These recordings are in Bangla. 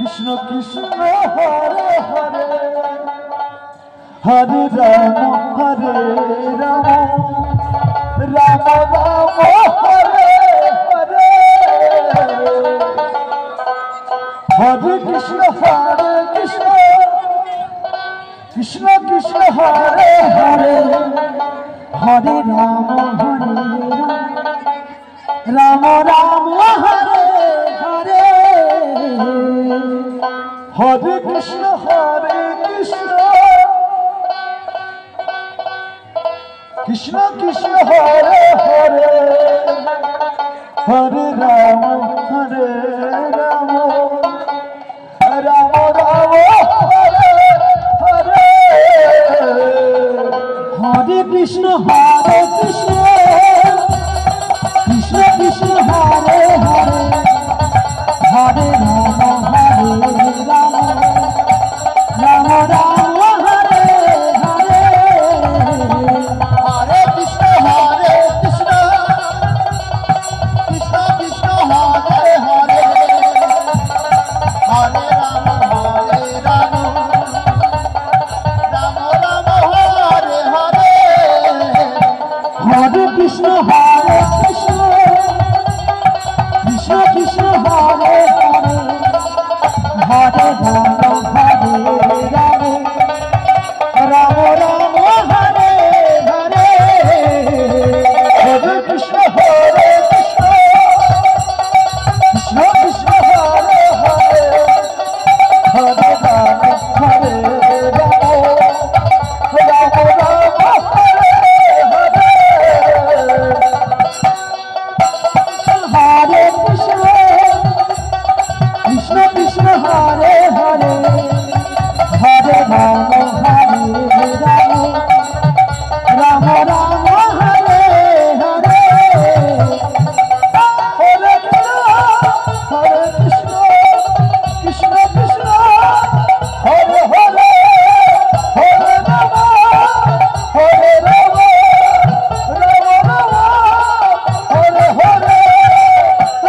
কৃষ্ণ কৃষ্ণ হরে হরে হরে রাম রাম রাম হরে হরে হরে কৃষ্ণ কৃষ্ণ কৃষ্ণ হরে হরে হরে রাম রাম রাম হরে হরে হরে কৃষ্ণ কৃষ্ণ কৃষ্ণ হরে হরে হরে রাম রাম রাম হরে হরে হরে কৃষ্ণ কৃষ্ণ কৃষ্ণ হরে হরে হরে রাম রাম রাম হরে হরে হরে কৃষ্ণ কৃষ্ণ কৃষ্ণ কৃষ্ণ হরে হরে হরে রাম রাম রাম হরে হরে হরে কৃষ্ণ কৃষ্ণ কৃষ্ণ কৃষ্ণ হরে হরে হরে রাম রাম রাম হরে হরে হরে কৃষ্ণ কৃষ্ণ কৃষ্ণ কৃষ্ণ হরে হরে হরে রাম রাম রাম হরে হরে হরে কৃষ্ণ কৃষ্ণ কৃষ্ণ হরে হরে হরে রাম রাম রাম হরে হরে হরে কৃষ্ণ কৃষ্ণ কৃষ্ণ হরে হরে হরে রাম রাম রাম হরে হরে হরে কৃষ্ণ কৃষ্ণ কৃষ্ণ হরে হরে হরে রাম রাম রাম হরে হরে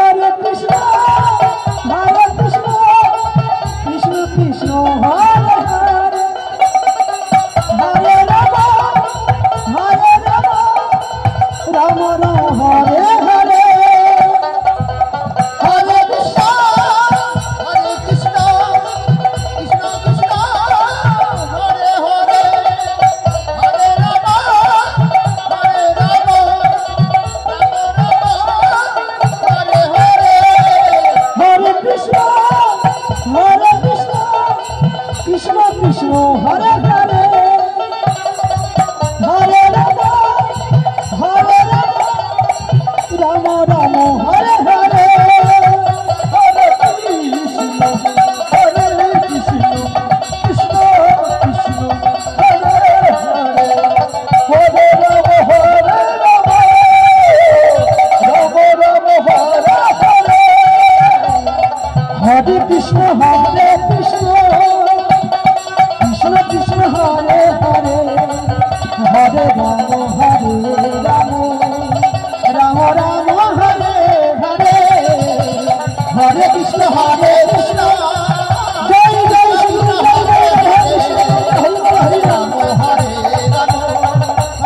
হরে কৃষ্ণ কৃষ্ণ কৃষ্ণ কৃষ্ণ হরে হরে হরে রাম রাম হরে হরে হরে কৃষ্ণ কৃষ্ণ কৃষ্ণ হরে হরে হরে রাম রাম রাম হরে হরে হরে কৃষ্ণ কৃষ্ণ কৃষ্ণ কৃষ্ণ হরে হরে হরে রাম রাম রাম হরে হরে হরে কৃষ্ণ কৃষ্ণ কৃষ্ণ কৃষ্ণ হরে হরে হরে রাম রাম রাম হরে হরে হরে কৃষ্ণ কৃষ্ণ জয় জয় শ্রী হরে কৃষ্ণ হরে রাম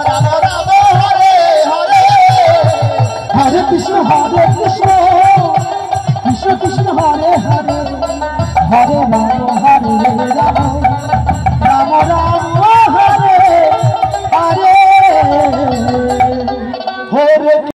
রাম রাম হরে হরে হরে কৃষ্ণ কৃষ্ণ কৃষ্ণ কৃষ্ণ হরে হরে হরে রাম